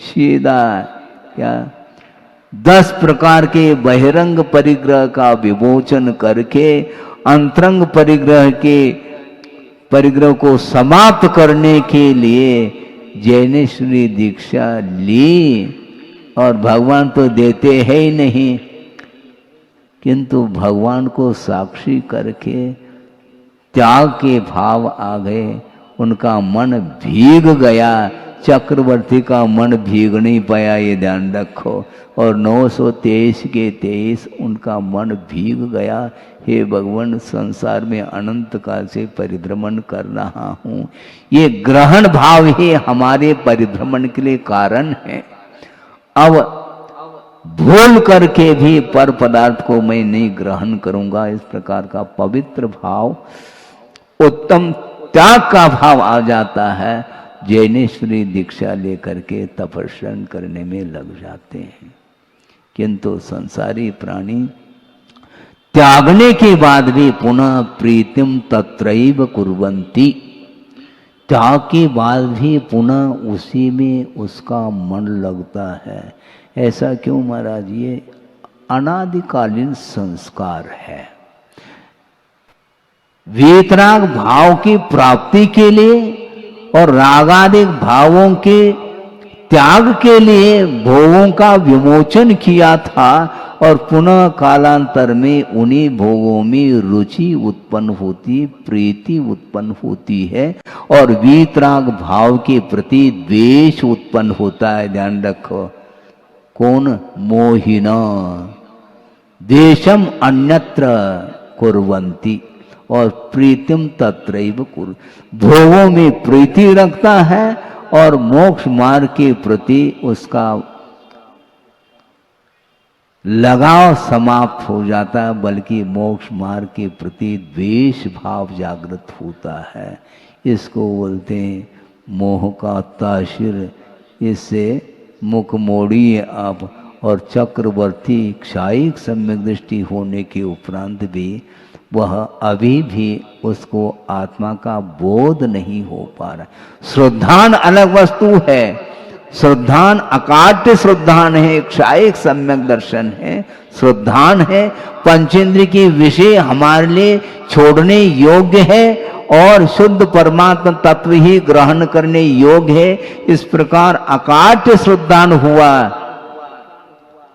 सीधा क्या 10 प्रकार के बहिरंग परिग्रह का विमोचन करके अंतरंग परिग्रह को समाप्त करने के लिए जैनेश्वरी दीक्षा ली। और भगवान तो देते है ही नहीं, किंतु भगवान को साक्षी करके त्याग के भाव आ गए, उनका मन भीग गया। चक्रवर्ती का मन भीग नहीं पाया, ये ध्यान रखो। और 923 के 23 उनका मन भीग गया। हे भगवान, संसार में अनंत काल से परिभ्रमण कर रहा हूँ, ये ग्रहण भाव ही हमारे परिभ्रमण के लिए कारण है। अब भूल करके भी पर पदार्थ को मैं नहीं ग्रहण करूंगा, इस प्रकार का पवित्र भाव, उत्तम त्याग का भाव आ जाता है। जैनेश्वरी दीक्षा लेकर के तपस्या करने में लग जाते हैं। किंतु संसारी प्राणी त्यागने के बाद भी पुनः प्रीतिम तत्रैव कुर्वन्ति, त्याग के बाद भी पुनः उसी में उसका मन लगता है। ऐसा क्यों महाराज? ये अनादिकालीन संस्कार है। वीतराग भाव की प्राप्ति के लिए और रागादिक भावों के त्याग के लिए भोगों का विमोचन किया था और पुनः कालांतर में उन्हीं भोगों में रुचि उत्पन्न होती, प्रीति उत्पन्न होती है और वीतराग भाव के प्रति द्वेष उत्पन्न होता है। ध्यान रखो, कौन? मोहिना देशम अन्यत्र कुर्वन्ति और प्रीतिम तत्रैव कुरु, भोगों में प्रीति रखता है और मोक्ष मार्ग के प्रति उसका लगाव समाप्त हो जाता है, बल्कि मोक्ष मार्ग के प्रति द्वेष भाव जागृत होता है। इसको बोलते हैं मोह का ताशिर। इससे मुख मोड़िए आप। और चक्रवर्ती क्षायिक सम्यक दृष्टि होने के उपरांत भी वह अभी भी उसको आत्मा का बोध नहीं हो पा रहा। श्रद्धान अलग वस्तु है, श्रद्धान अकाट्य श्रद्धान है, क्षायिक सम्यक दर्शन है, श्रद्धान है। पंचेंद्रिय के विषय हमारे लिए छोड़ने योग्य है और शुद्ध परमात्मा तत्व ही ग्रहण करने योग्य है। इस प्रकार अकाट्य श्रद्धान हुआ,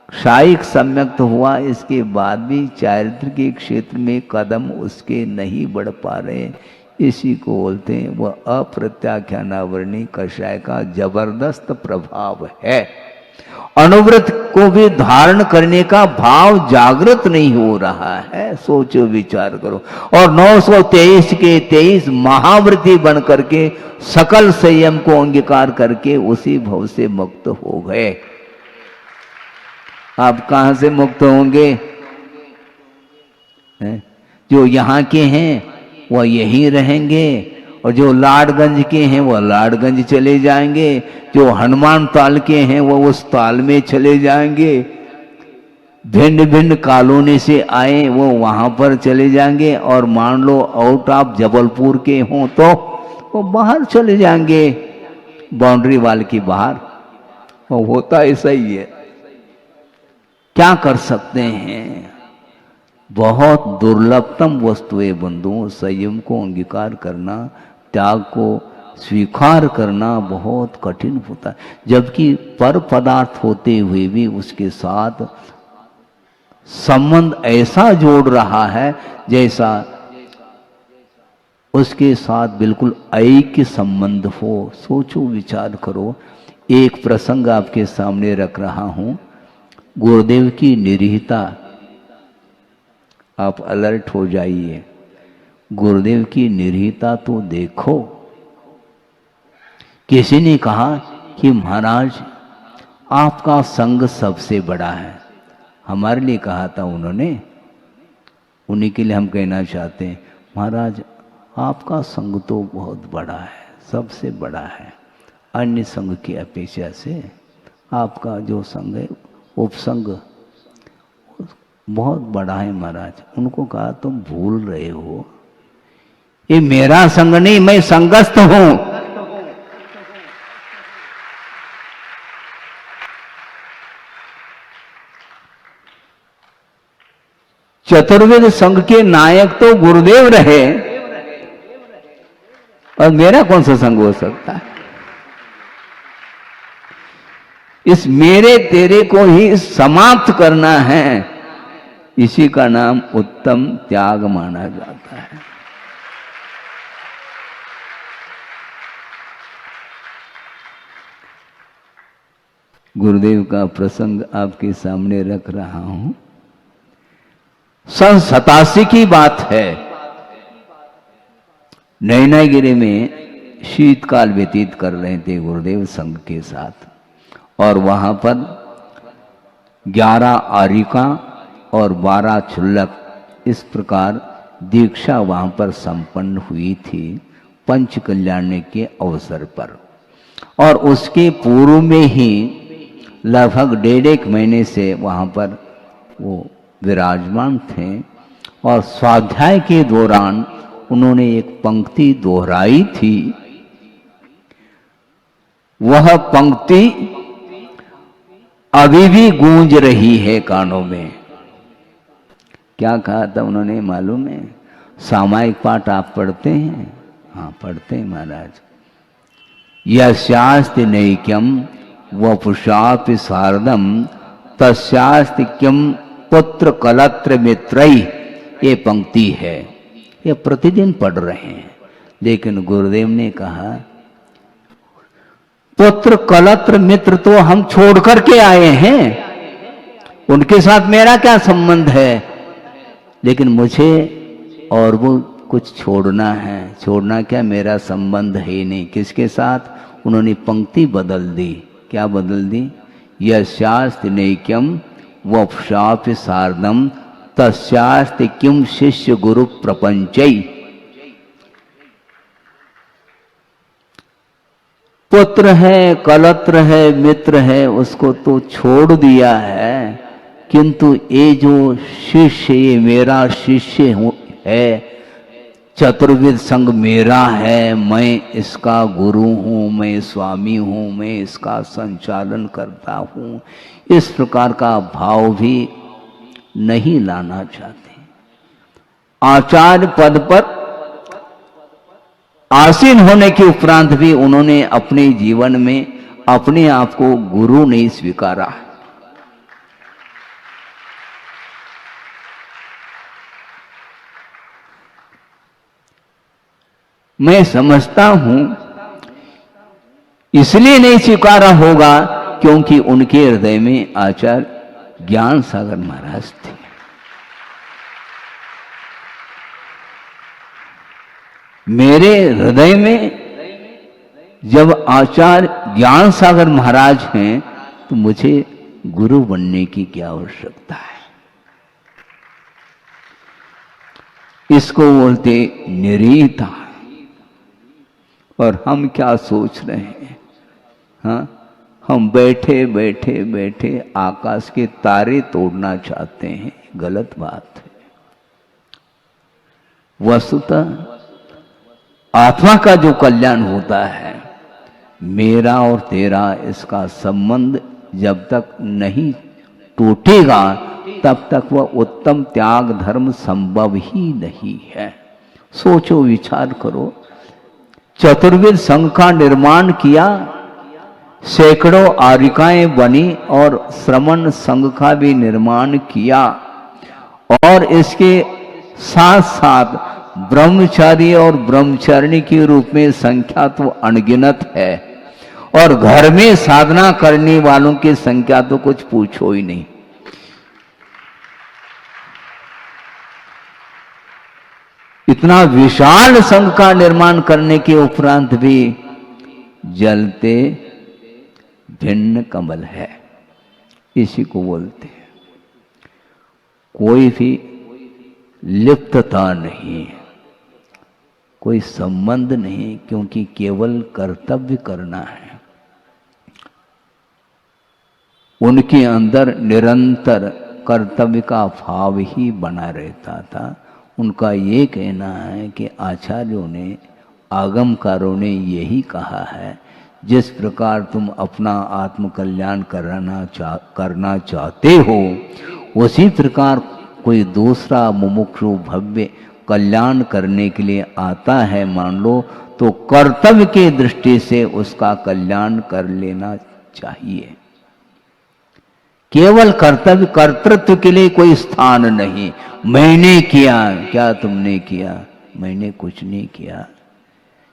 क्षायिक सम्यक्त हुआ, इसके बाद भी चारित्र के क्षेत्र में कदम उसके नहीं बढ़ पा रहे। इसी को बोलते हैं वह अप्रत्याख्यानावरणी कषाय का जबरदस्त प्रभाव है। अनुव्रत को भी धारण करने का भाव जागृत नहीं हो रहा है। सोचो विचार करो। और 923 के 23 महाव्रती बन करके सकल संयम को अंगीकार करके उसी भव से मुक्त हो गए। आप कहां से मुक्त होंगे? जो यहाँ के हैं वह यहीं रहेंगे और जो लाडगंज के हैं वह लाडगंज चले जाएंगे, जो हनुमान ताल के हैं वह उस ताल में चले जाएंगे, भिन्न भिन्न कॉलोनी से आए वो वहां पर चले जाएंगे। और मान लो आउट ऑफ जबलपुर के हों तो वो बाहर चले जाएंगे, बाउंड्री वाल की बाहर। वो होता ऐसा ही है। क्या कर सकते हैं? बहुत दुर्लभतम वस्तु है बंधुओं। संयम को अंगीकार करना, त्याग को स्वीकार करना बहुत कठिन होता है। जबकि पर पदार्थ होते हुए भी उसके साथ संबंध ऐसा जोड़ रहा है जैसा उसके साथ बिल्कुल ऐक्य संबंध हो। सोचो विचार करो। एक प्रसंग आपके सामने रख रहा हूं। गुरुदेव की निरीहता, आप अलर्ट हो जाइए। गुरुदेव की निरीहता तो देखो। किसी ने कहा कि महाराज आपका संग सबसे बड़ा है। हमारे लिए कहा था उन्होंने, उन्हीं के लिए हम कहना चाहते हैं महाराज आपका संग तो बहुत बड़ा है, सबसे बड़ा है। अन्य संग की अपेक्षा से आपका जो संग है उपसंग बहुत बड़ा है महाराज। उनको कहा तुम भूल रहे हो, ये मेरा संग नहीं, मैं संगस्थ हूं। चतुर्वेद संघ के नायक तो गुरुदेव रहे और मेरा कौन सा संग हो सकता है? इस मेरे तेरे को ही समाप्त करना है। इसी का नाम उत्तम त्याग माना जाता है। गुरुदेव का प्रसंग आपके सामने रख रहा हूं। सन 87 की बात है। नैनागिरी में शीतकाल व्यतीत कर रहे थे गुरुदेव संघ के साथ। और वहां पर 11 आरिका और 12 क्षुल्लक, इस प्रकार दीक्षा वहां पर संपन्न हुई थी पंच कल्याण के अवसर पर। और उसके पूर्व में ही लगभग 1.5 महीने से वहां पर वो विराजमान थे। और स्वाध्याय के दौरान उन्होंने एक पंक्ति दोहराई थी। वह पंक्ति अभी भी गूंज रही है कानों में। क्या कहा था उन्होंने मालूम है? सामायिक पाठ आप पढ़ते हैं? हाँ पढ़ते हैं महाराज। यस्यास्ति नैक्यम वपुषापि सार्धम तस्यास्ति किम पुत्र कलत्र मित्रई, ये पंक्ति है। ये प्रतिदिन पढ़ रहे हैं, लेकिन गुरुदेव ने कहा पुत्र कलत्र मित्र तो हम छोड़ करके आए हैं, उनके साथ मेरा क्या संबंध है, लेकिन मुझे और वो कुछ छोड़ना है। छोड़ना क्या, मेरा संबंध है नहीं। किसके साथ? उन्होंने पंक्ति बदल दी। क्या बदल दी? यस्यास्ति नैक्यम वपुषापि सार्धम तस्यास्ति किम शिष्य गुरु प्रपंचई। पुत्र है, कलत्र है, मित्र है, उसको तो छोड़ दिया है, किंतु ये जो शिष्य, ये मेरा शिष्य है, चतुर्विद संघ मेरा है, मैं इसका गुरु हूँ, मैं स्वामी हूँ, मैं इसका संचालन करता हूँ, इस प्रकार का भाव भी नहीं लाना चाहते। आचार्य पद पर आसीन होने के उपरांत भी उन्होंने अपने जीवन में अपने आप को गुरु नहीं स्वीकारा। मैं समझता हूं इसलिए नहीं स्वीकारा होगा क्योंकि उनके हृदय में आचार्य ज्ञान सागर महाराज थे। मेरे हृदय में जब आचार्य ज्ञान सागर महाराज हैं तो मुझे गुरु बनने की क्या आवश्यकता है। इसको बोलते निरीता। और हम क्या सोच रहे हैं? हाँ, हम बैठे बैठे बैठे आकाश के तारे तोड़ना चाहते हैं। गलत बात है। वस्तुतः आत्मा का जो कल्याण होता है, मेरा और तेरा इसका संबंध जब तक नहीं टूटेगा तब तक वह उत्तम त्याग धर्म संभव ही नहीं है। सोचो, विचार करो। चतुर्विद संघ का निर्माण किया, सैकड़ों आरिकाएं बनी और श्रमण संघ का भी निर्माण किया, और इसके साथ साथ ब्रह्मचारी और ब्रह्मचारिणी के रूप में संख्या तो अनगिनत है, और घर में साधना करने वालों की संख्या तो कुछ पूछो ही नहीं। इतना विशाल संघ का निर्माण करने के उपरांत भी जलते भिन्न कमल है, इसी को बोलते हैं। कोई भी लिप्तता नहीं, कोई संबंध नहीं, क्योंकि केवल कर्तव्य करना है। उनके अंदर निरंतर कर्तव्य का भाव ही बना रहता था। उनका ये कहना है कि आचार्यों ने, आगमकारों ने यही कहा है, जिस प्रकार तुम अपना आत्मकल्याण करना चाहते हो, उसी प्रकार कोई दूसरा मुमुक्षु भव्य कल्याण करने के लिए आता है, मान लो, तो कर्तव्य के दृष्टि से उसका कल्याण कर लेना चाहिए। केवल कर्तव्य, कर्तृत्व के लिए कोई स्थान नहीं। मैंने किया, क्या तुमने किया? मैंने कुछ नहीं किया,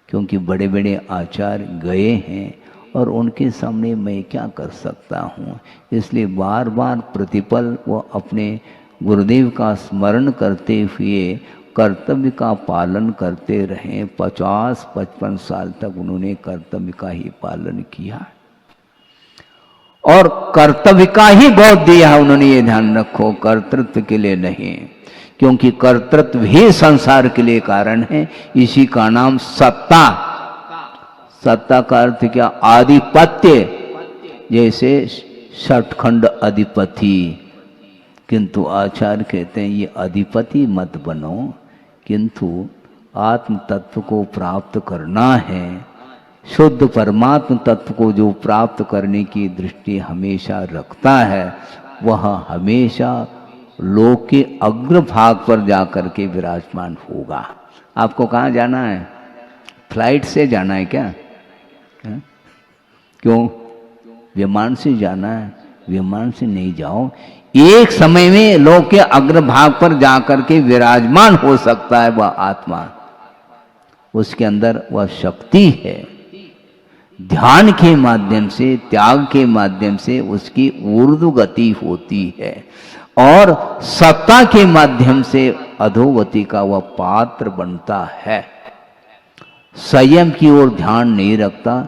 क्योंकि बड़े बड़े आचार्य गए हैं और उनके सामने मैं क्या कर सकता हूँ। इसलिए बार बार प्रतिपल वो अपने गुरुदेव का स्मरण करते हुए कर्तव्य का पालन करते रहे। 50-55 साल तक उन्होंने कर्तव्य का ही पालन किया, और कर्तव्य का ही बहुत दिया है उन्होंने। ये ध्यान रखो, कर्तृत्व के लिए नहीं, क्योंकि कर्तृत्व ही संसार के लिए कारण है। इसी का नाम सत्ता। सत्ता का अर्थ क्या? आधिपत्य। जैसे षटखंड अधिपति, किंतु आचार्य कहते हैं ये अधिपति मत बनो, किंतु आत्म तत्व को प्राप्त करना है, शुद्ध परमात्म तत्व को जो प्राप्त करने की दृष्टि हमेशा रखता है वह हमेशा लोक के अग्रभाग पर जाकर के विराजमान होगा। आपको कहाँ जाना है? फ्लाइट से जाना है क्या? है? क्यों? विमान से जाना है? विमान से नहीं जाओ, एक समय में लोक के अग्रभाग पर जाकर के विराजमान हो सकता है वह आत्मा, उसके अंदर वह शक्ति है। ध्यान के माध्यम से, त्याग के माध्यम से उसकी ऊर्ध्व गति होती है और सत्ता के माध्यम से अधोगति का वह पात्र बनता है। संयम की ओर ध्यान नहीं रखता,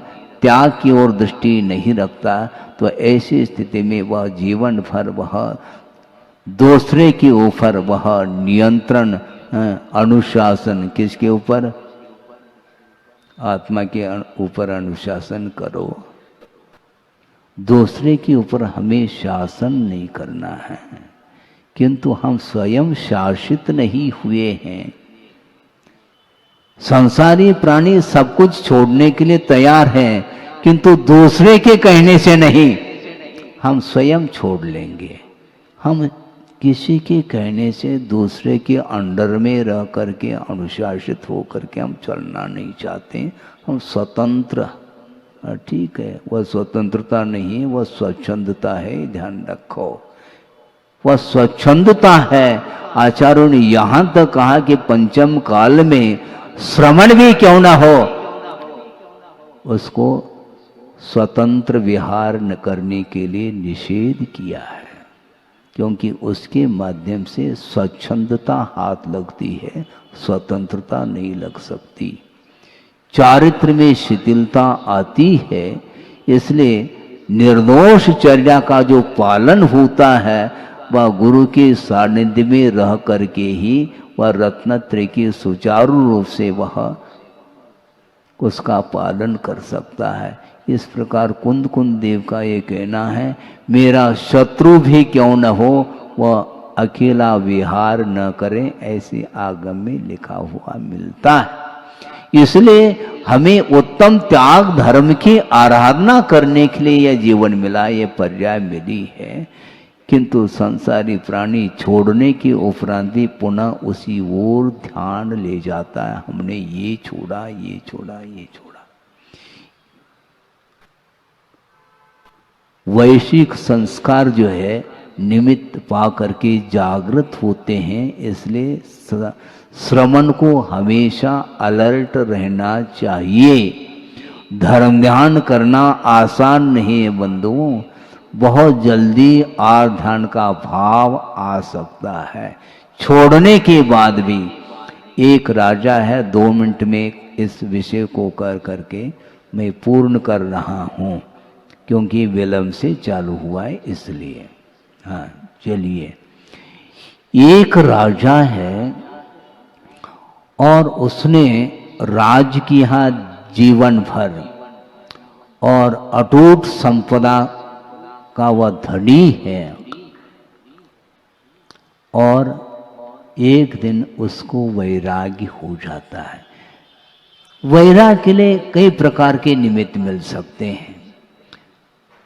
त्याग की ओर दृष्टि नहीं रखता, तो ऐसी स्थिति में वह जीवन भर वह दूसरे के ऊपर वह नियंत्रण, अनुशासन, किसके ऊपर? आत्मा के ऊपर अनुशासन करो, दूसरे के ऊपर हमें शासन नहीं करना है। किंतु हम स्वयं शासित नहीं हुए हैं। संसारी प्राणी सब कुछ छोड़ने के लिए तैयार हैं, किंतु दूसरे के कहने से नहीं, हम स्वयं छोड़ लेंगे। हम किसी के कहने से, दूसरे के अंडर में रह करके, अनुशासित हो करके हम चलना नहीं चाहते। हम स्वतंत्र, ठीक है, वह स्वतंत्रता नहीं, वह स्वच्छंदता है, ध्यान रखो, वह स्वच्छंदता है। आचार्यों ने यहां तक कहा कि पंचम काल में श्रवण भी क्यों ना हो, उसको स्वतंत्र विहार न करने के लिए निषेध किया है, क्योंकि उसके माध्यम से स्वच्छंदता हाथ लगती है, स्वतंत्रता नहीं लग सकती। चारित्र में शिथिलता आती है, इसलिए निर्दोष चर्या का जो पालन होता है वह गुरु के सानिध्य में रह करके ही वह रत्नत्रय की सुचारू रूप से वह उसका पालन कर सकता है। इस प्रकार कुंद कुंद देव का ये कहना है, मेरा शत्रु भी क्यों न हो वह अकेला विहार न करे, ऐसे आगम में लिखा हुआ मिलता है। इसलिए हमें उत्तम त्याग धर्म की आराधना करने के लिए यह जीवन मिला, यह पर्याय मिली है। किंतु संसारी प्राणी छोड़ने के उपरांत भी पुनः उसी ओर ध्यान ले जाता है, हमने ये छोड़ा, ये छोड़ा, ये छोड़ा। वैश्विक संस्कार जो है निमित्त पा करके जागृत होते हैं, इसलिए श्रवण को हमेशा अलर्ट रहना चाहिए। धर्म ध्यान करना आसान नहीं है बंधुओं, बहुत जल्दी आर ध्यान का भाव आ सकता है। छोड़ने के बाद भी एक राजा है, 2 मिनट में इस विषय को कर करके मैं पूर्ण कर रहा हूँ, क्योंकि विलंब से चालू हुआ है इसलिए। हाँ चलिए, एक राजा है और उसने राज किया जीवन भर और अटूट संपदा का वह धनी है, और एक दिन उसको वैराग्य हो जाता है। वैराग्य के लिए कई प्रकार के निमित्त मिल सकते हैं।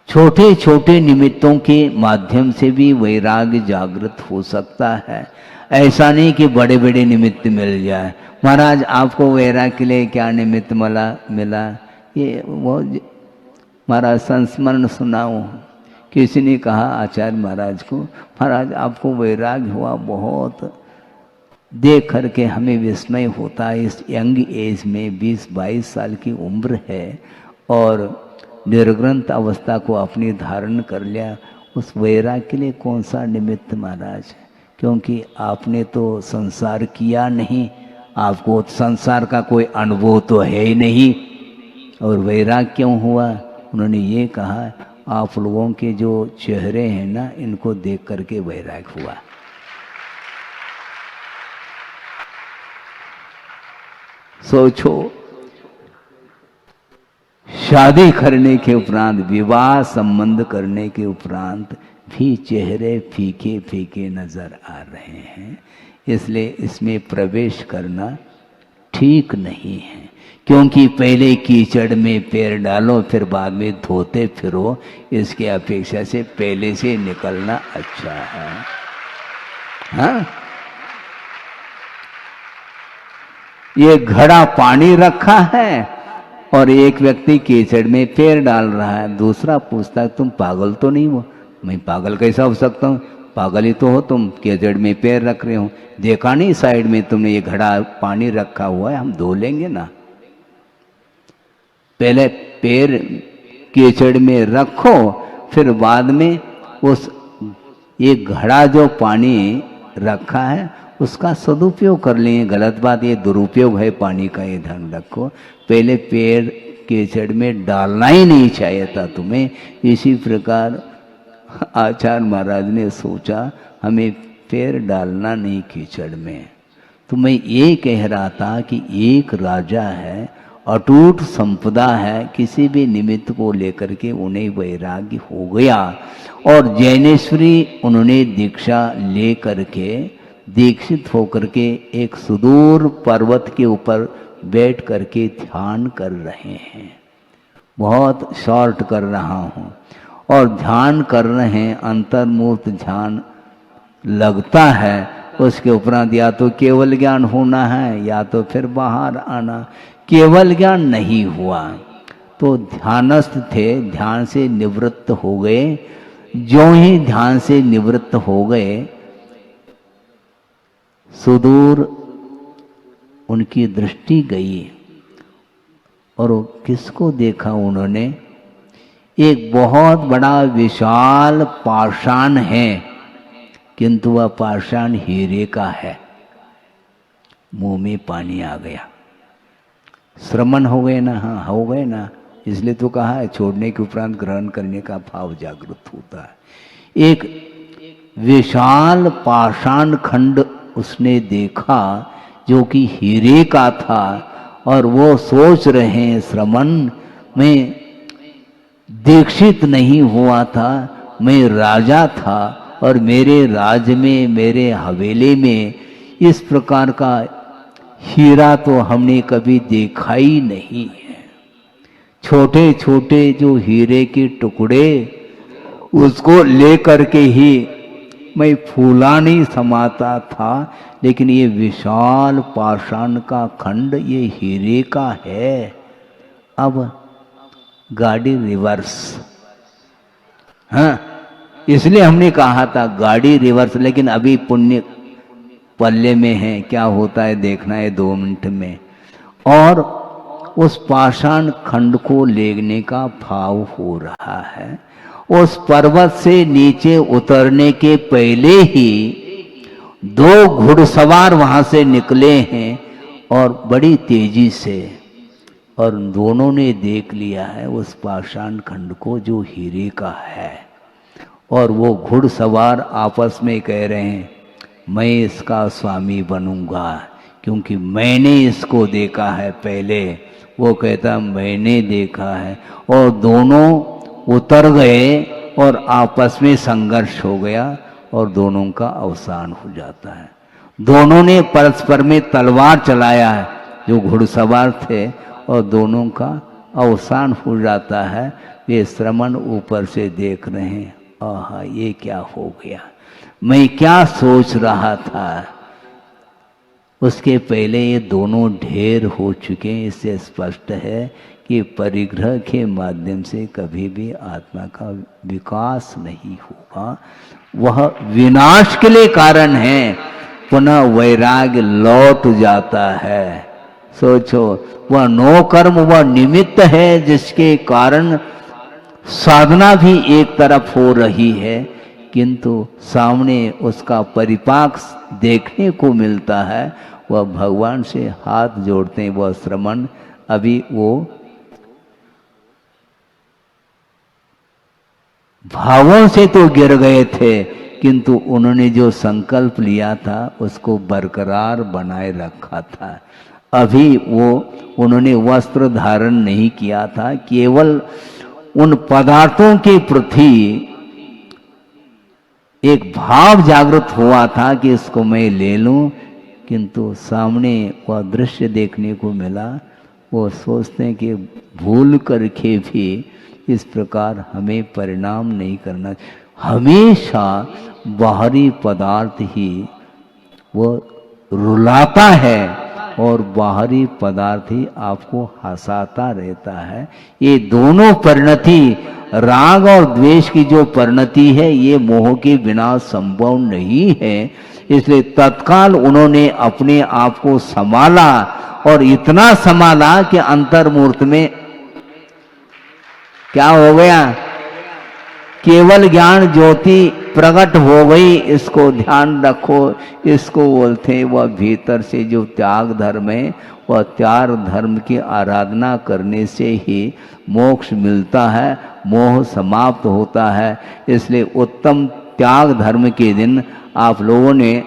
छोटे छोटे निमित्तों के माध्यम से भी वैराग्य जागृत हो सकता है। ऐसा नहीं कि बड़े बड़े निमित्त मिल जाए। महाराज आपको वैराग्य के लिए क्या निमित्त मिला, ये वो महाराज संस्मरण सुनाओ। किसी ने कहा आचार्य महाराज को, महाराज आपको वैराग्य हुआ, बहुत देख करके हमें विस्मय होता है। इस यंग एज में 20-22 साल की उम्र है और निर्ग्रंथ अवस्था को अपनी धारण कर लिया। उस वैराग्य के लिए कौन सा निमित्त महाराज? क्योंकि आपने तो संसार किया नहीं, आपको संसार का कोई अनुभव तो है ही नहीं, और वैराग्य क्यों हुआ? उन्होंने ये कहा, आप लोगों के जो चेहरे हैं ना, इनको देख करके वैराग्य हुआ। सोचो, शादी करने के उपरांत, विवाह संबंध करने के उपरांत भी चेहरे फीके फीके नजर आ रहे हैं, इसलिए इसमें प्रवेश करना ठीक नहीं है। क्योंकि पहले कीचड़ में पैर डालो फिर बाद में धोते फिरो, इसके अपेक्षा से पहले से निकलना अच्छा है। हाँ, ये घड़ा पानी रखा है और एक व्यक्ति कीचड़ में पैर डाल रहा है, दूसरा पूछता है तुम पागल तो नहीं हो? मैं पागल कैसा हो सकता हूँ? पागल ही तो हो तुम, कीचड़ में पैर रख रहे हो। देखा नहीं साइड में तुमने ये घड़ा पानी रखा हुआ है, हम धो लेंगे ना। पहले पैर कीचड़ में रखो, फिर बाद में उस ये घड़ा जो पानी रखा है उसका सदुपयोग कर लेंगे। गलत बात, ये दुरुपयोग है पानी का, ये ध्यान रखो। पहले पैर कीचड़ में डालना ही नहीं चाहिए था तुम्हें। इसी प्रकार आचार्य महाराज ने सोचा हमें पैर डालना नहीं कीचड़ में। तो मैं ये कह रहा था कि एक राजा है, अटूट संपदा है, किसी भी निमित्त को लेकर के उन्हें वैराग्य हो गया और जैनेश्वरी उन्होंने दीक्षा ले करके दीक्षित होकर के एक सुदूर पर्वत के ऊपर बैठ करके ध्यान कर रहे हैं। बहुत शॉर्ट कर रहा हूँ। और ध्यान कर रहे हैं, अंतर्मुक्त ध्यान लगता है। उसके उपरांत या तो केवल ज्ञान होना है या तो फिर बाहर आना। केवल ज्ञान नहीं हुआ तो ध्यानस्थ थे, ध्यान से निवृत्त हो गए। जो ही ध्यान से निवृत्त हो गए, सुदूर उनकी दृष्टि गई और किसको देखा उन्होंने? एक बहुत बड़ा विशाल पाषाण है, किंतु वह पाषाण हीरे का है। मुंह में पानी आ गया। श्रमण हो गए ना? हाँ, हो गए ना। इसलिए तो कहा है छोड़ने के उपरांत ग्रहण करने का भाव जागृत होता है। एक विशाल पाषाण खंड उसने देखा जो कि हीरे का था और वो सोच रहे हैं श्रमण में दीक्षित नहीं हुआ था, मैं राजा था और मेरे राज में, मेरे हवेली में इस प्रकार का हीरा तो हमने कभी देखा ही नहीं है। छोटे छोटे जो हीरे के टुकड़े, उसको लेकर के ही मैं फूला नहीं समाता था, लेकिन ये विशाल पाषाण का खंड ये हीरे का है। अब गाड़ी रिवर्स। हाँ, इसलिए हमने कहा था गाड़ी रिवर्स, लेकिन अभी पुण्य पल्ले में है, क्या होता है देखना है 2 मिनट में। और उस पाषाण खंड को लेने का भाव हो रहा है। उस पर्वत से नीचे उतरने के पहले ही 2 घुड़सवार वहां से निकले हैं और बड़ी तेजी से, और दोनों ने देख लिया है उस पाषाण खंड को जो हीरे का है। और वो घुड़सवार आपस में कह रहे हैं मैं इसका स्वामी बनूंगा क्योंकि मैंने इसको देखा है पहले। वो कहता मैंने देखा है। और दोनों उतर गए और आपस में संघर्ष हो गया और दोनों का अवसान हो जाता है। दोनों ने परस्पर में तलवार चलाया है जो घुड़सवार थे, और दोनों का अवसान हो जाता है। वे श्रमण ऊपर से देख रहे हैं, आहा ये क्या हो गया, मैं क्या सोच रहा था। उसके पहले ये दोनों ढेर हो चुके हैं। इससे स्पष्ट है कि परिग्रह के माध्यम से कभी भी आत्मा का विकास नहीं होगा, वह विनाश के लिए कारण है। पुनः वैराग्य लौट जाता है। सोचो, वह नो कर्म, वह निमित्त है जिसके कारण साधना भी एक तरफ हो रही है, किंतु सामने उसका परिपाक देखने को मिलता है। वह भगवान से हाथ जोड़ते हैं। वह श्रमण अभी वो भावों से तो गिर गए थे, किंतु उन्होंने जो संकल्प लिया था उसको बरकरार बनाए रखा था। अभी वो उन्होंने वस्त्र धारण नहीं किया था, केवल उन पदार्थों के प्रति एक भाव जागृत हुआ था कि इसको मैं ले लूं, किंतु सामने वह दृश्य देखने को मिला। वो सोचते हैं कि भूल करके भी इस प्रकार हमें परिणाम नहीं करना। हमेशा बाहरी पदार्थ ही वो रुलाता है और बाहरी पदार्थ ही आपको हंसाता रहता है। ये दोनों परिणति, राग और द्वेष की जो परिणति है, ये मोह के बिना संभव नहीं है। इसलिए तत्काल उन्होंने अपने आप को संभाला और इतना संभाला कि अंतर्मूर्त में क्या हो गया, केवल ज्ञान ज्योति प्रकट हो गई। इसको ध्यान रखो, इसको बोलते हैं वह भीतर से जो त्याग धर्म है, वह त्याग धर्म की आराधना करने से ही मोक्ष मिलता है, मोह समाप्त होता है। इसलिए उत्तम त्याग धर्म के दिन आप लोगों ने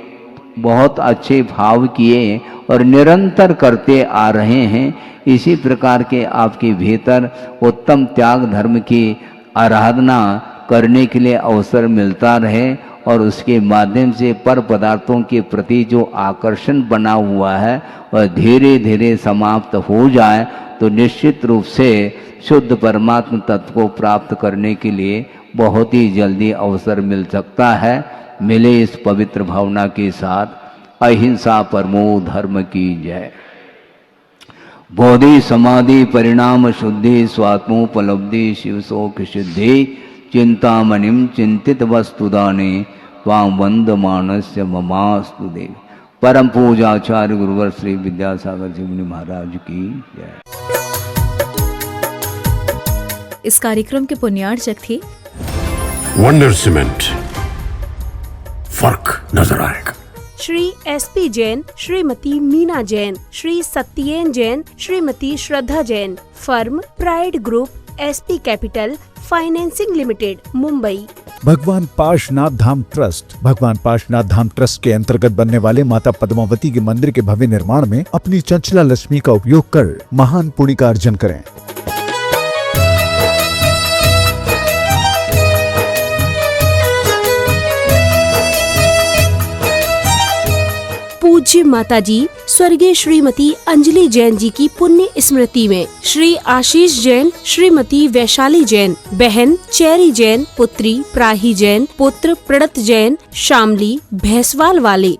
बहुत अच्छे भाव किए और निरंतर करते आ रहे हैं। इसी प्रकार के आपके भीतर उत्तम त्याग धर्म की आराधना करने के लिए अवसर मिलता रहे और उसके माध्यम से पर पदार्थों के प्रति जो आकर्षण बना हुआ है वह धीरे धीरे समाप्त हो जाए, तो निश्चित रूप से शुद्ध परमात्म तत्व को प्राप्त करने के लिए बहुत ही जल्दी अवसर मिल सकता है। मिले इस पवित्र भावना के साथ। अहिंसा परमो धर्म की जय। बोधि समाधि परिणाम शुद्धि स्वात्मोपलब्धि शिव शोक सिद्धि चिंतामणिम चिंतित वस्तुदाने वाम वंद मानस्य ममास्तु देव। परम पूजाचार्य गुरुवर श्री विद्यासागर जी मुनि महाराज की जय।
इस कार्यक्रम के पुण्यार्चक थे
वंडर सीमेंट, फर्क नजर आएगा।
Shri SP Jain, Shrimati Meena Jain, Shri Satyen Jain, Shrimati Shraddha Jain. Firm Pride Group, SP Capital Financing Limited, Mumbai.
भगवान पार्श्वनाथ धाम ट्रस्ट। भगवान पार्श्वनाथ धाम ट्रस्ट के अंतर्गत बनने वाले माता पद्मावती के मंदिर के भव्य निर्माण में अपनी चंचला लक्ष्मी का उपयोग कर महान पुण्य का अर्जन करें।
पूज्य माताजी स्वर्गीय श्रीमती अंजलि जैन जी की पुण्य स्मृति में श्री आशीष जैन, श्रीमती वैशाली जैन, बहन चेरी जैन, पुत्री प्राही जैन, पुत्र प्रणत जैन, शामली भैंसवाल वाले